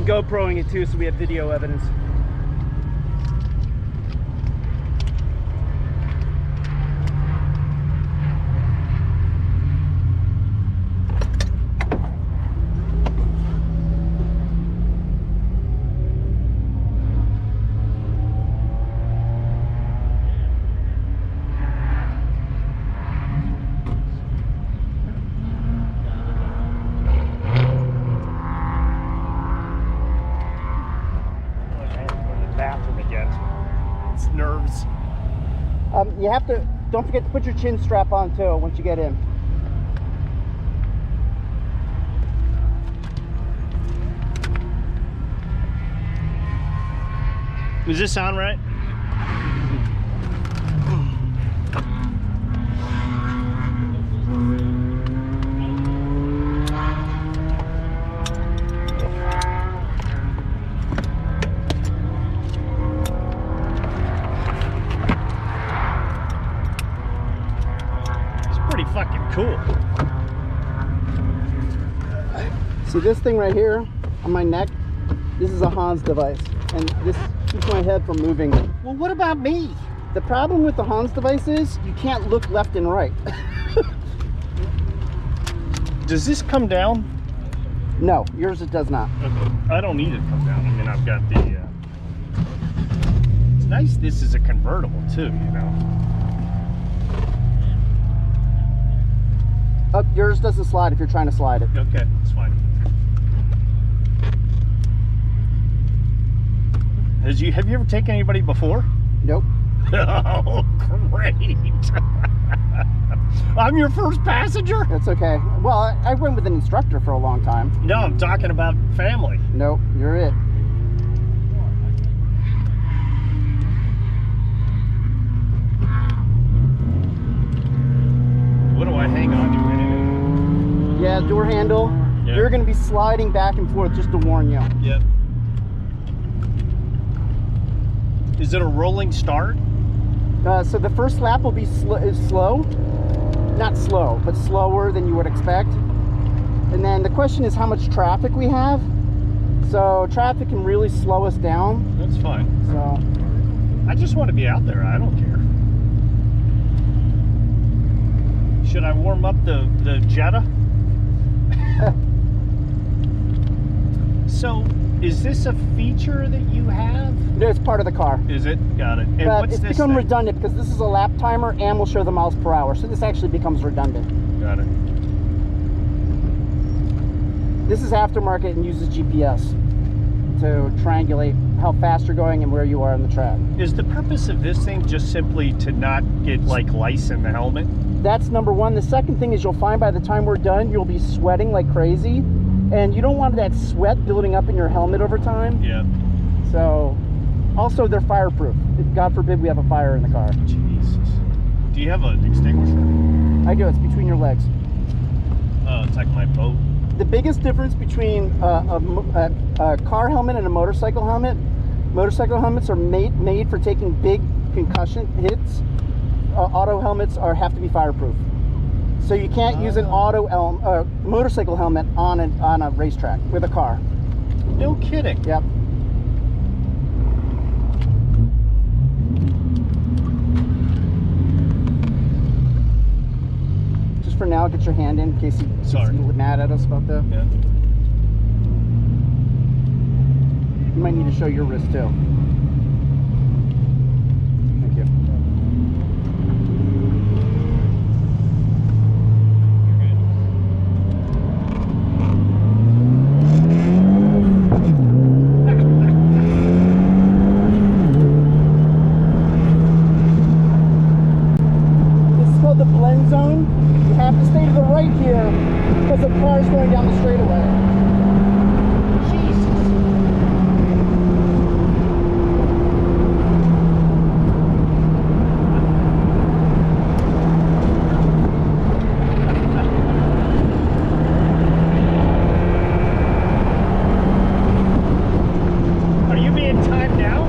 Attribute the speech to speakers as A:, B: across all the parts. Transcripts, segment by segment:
A: I'm GoProing it too, so we have video evidence.
B: Nerves.
A: You have to, don't forget to put your chin strap on too once you get in.
B: Does this sound right? Fucking cool.
A: See this thing right here on my neck? This is a Hans device, and this keeps my head from moving.
B: Well, what about me?
A: The problem with the Hans device is you can't look left and right.
B: Does this come down?
A: No, yours it does not.
B: Okay. I don't need it to come down. I mean, I've got the it's nice this is a convertible too, you know.
A: Yours doesn't slide if you're trying to slide it.
B: Okay, that's fine. Have you ever taken anybody before?
A: Nope.
B: Oh, great. I'm your first passenger?
A: That's okay. Well, I went with an instructor for a long time.
B: No, I'm talking about family.
A: Nope, you're it.
B: What do I hang on to?
A: Yeah, door handle.
B: Yep.
A: You're going to be sliding back and forth, just to warn you.
B: Yep. Is it a rolling start?
A: So the first lap will be slow. Not slow, but slower than you would expect. And then the question is how much traffic we have. So traffic can really slow us down.
B: That's fine.
A: So
B: I just want to be out there. I don't care. Should I warm up the Jetta? So, is this a feature that you have?
A: it's part of the car.
B: Is it? Got it. And
A: But
B: what's
A: it's
B: this
A: become
B: thing?
A: redundant because this is a lap timer and will show the miles per hour. So this actually becomes redundant.
B: Got it.
A: This is aftermarket and uses GPS to triangulate how fast you're going and where you are on the track.
B: Is the purpose of this thing just simply to not get like lice in the helmet?
A: That's number one. The second thing is you'll find by the time we're done, you'll be sweating like crazy. And you don't want that sweat building up in your helmet over time.
B: Yeah.
A: So, also they're fireproof. If God forbid we have a fire in the car.
B: Jesus. Do you have an extinguisher?
A: I do, it's between your legs.
B: Oh, it's like my boat.
A: The biggest difference between a car helmet and a motorcycle helmets are made for taking big concussion hits. Auto helmets have to be fireproof. So you can't use an motorcycle helmet on a racetrack with a car.
B: No kidding.
A: Yep. Just for now, get your hand in case you get mad at us about that.
B: Yeah.
A: You might need to show your wrist too. Thank you. The blend zone, you have to stay to the right here because the car is going down the straightaway. Jesus.
B: Are you being timed now?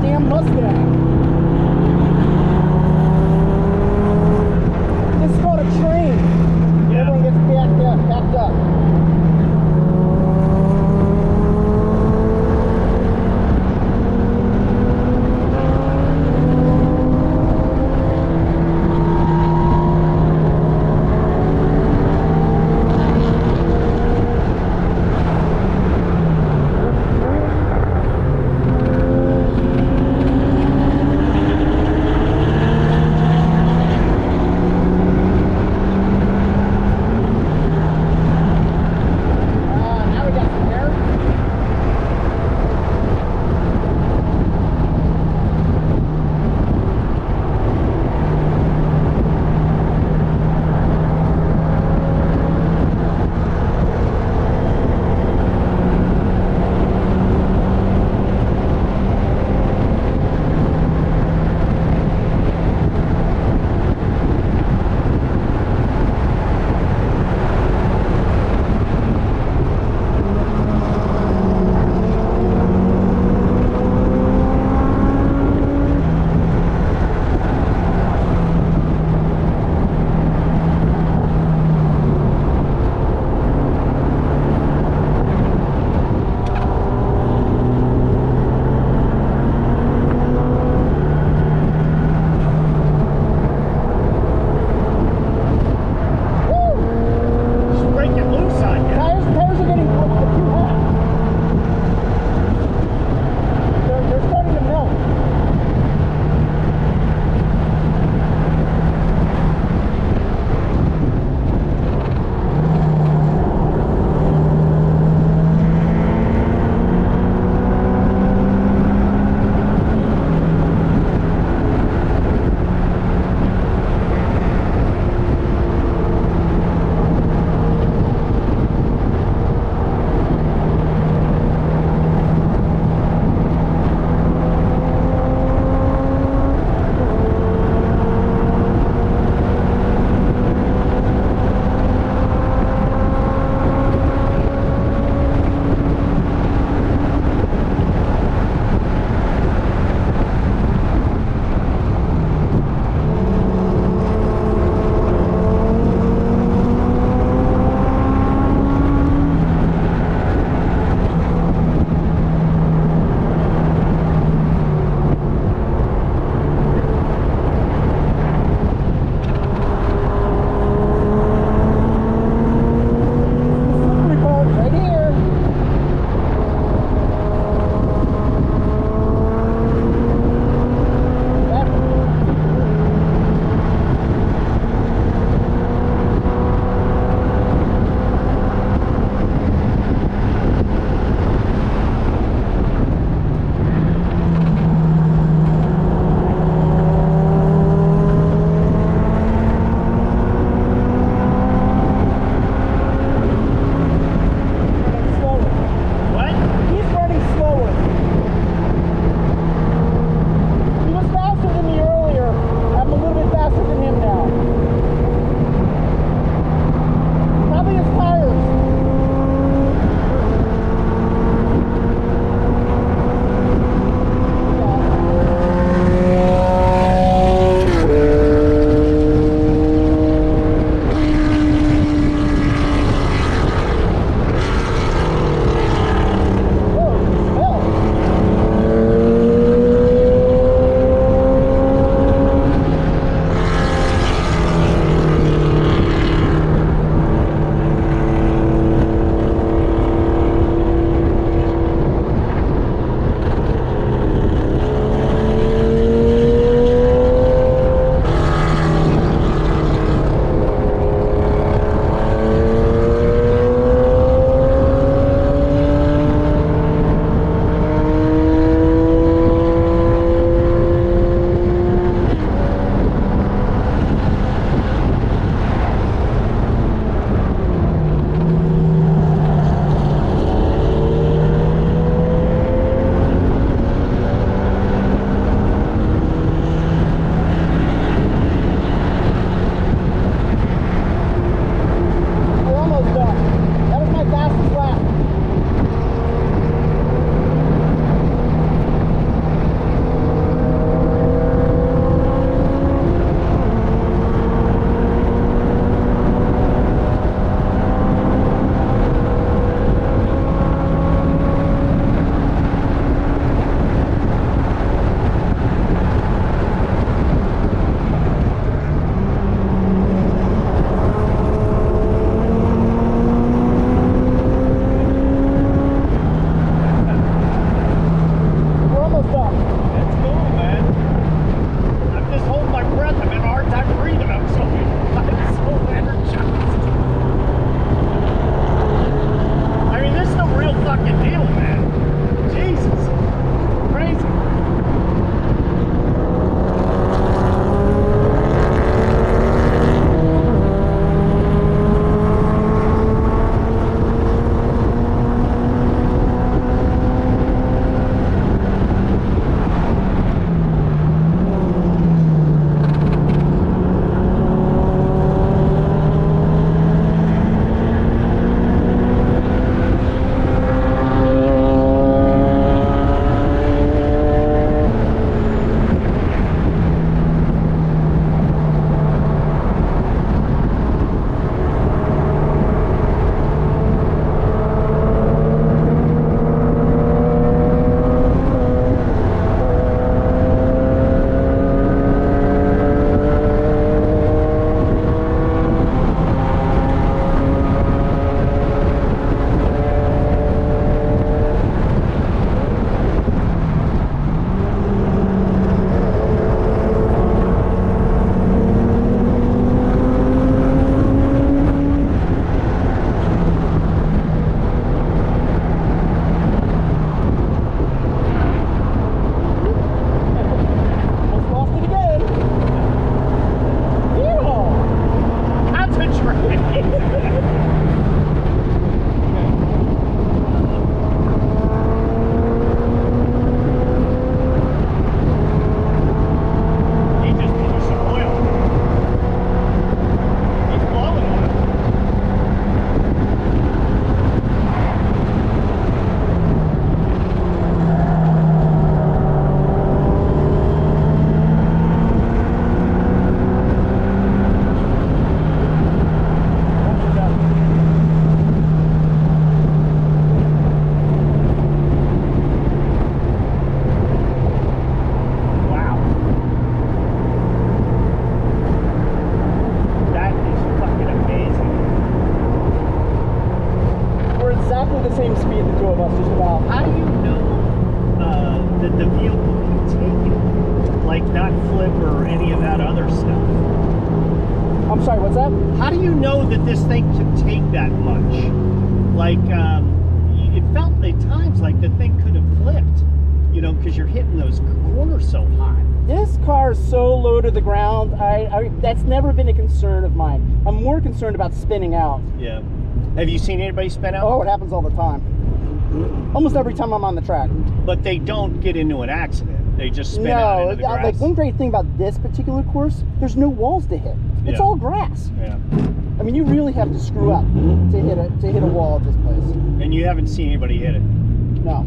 A: damn Mustang. This is called a train.
B: Yeah.
A: Everyone gets backed up.
B: not flip or any of that other stuff?
A: I'm sorry, what's that?
B: How do you know that this thing could take that much? Like, it felt at times like the thing could have flipped, you know, because you're hitting those corners so hot.
A: This car is so low to the ground. That's never been a concern of mine. I'm more concerned about spinning out.
B: Yeah. Have you seen anybody spin out?
A: Oh, it happens all the time. Almost every time I'm on the track.
B: But they don't get into an accident. They just spin out into the grass.
A: Like one great thing about this particular course, there's no walls to hit. It's all grass.
B: Yeah.
A: I mean, you really have to screw up to hit a wall at this place.
B: And you haven't seen anybody hit it.
A: No.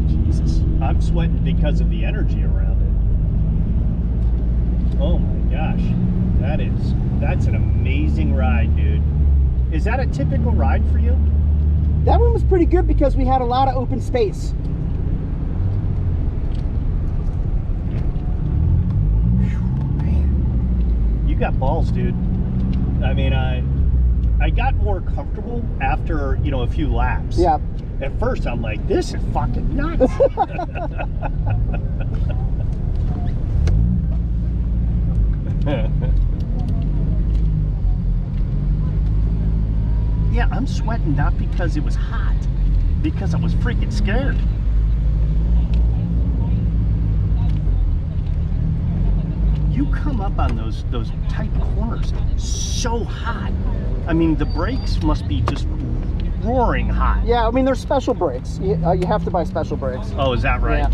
B: Jesus. I'm sweating because of the energy around it. Oh my gosh. That's an amazing ride, dude. Is that a typical ride for you?
A: That one was pretty good because we had a lot of open space.
B: Man, you got balls, dude. I mean, I got more comfortable after, you know, a few laps.
A: Yeah.
B: At first, I'm like, this is fucking nuts. Yeah, I'm sweating not because it was hot, because I was freaking scared. You come up on those tight corners so hot. I mean, the brakes must be just roaring hot.
A: Yeah, I mean, there's special brakes. You have to buy special brakes.
B: Oh, is that right?
A: Yeah.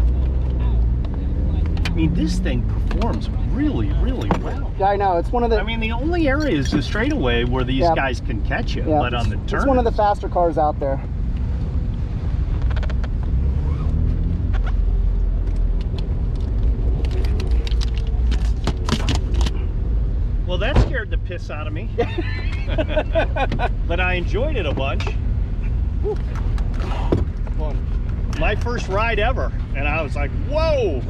B: I mean, this thing performs really, really well.
A: Yeah, I know. It's one of the...
B: I mean, the only area is the straightaway where these guys can catch you, but on the turn...
A: It's one of the faster cars out there.
B: Well, that scared the piss out of me. But I enjoyed it a bunch. My first ride ever, and I was like, whoa!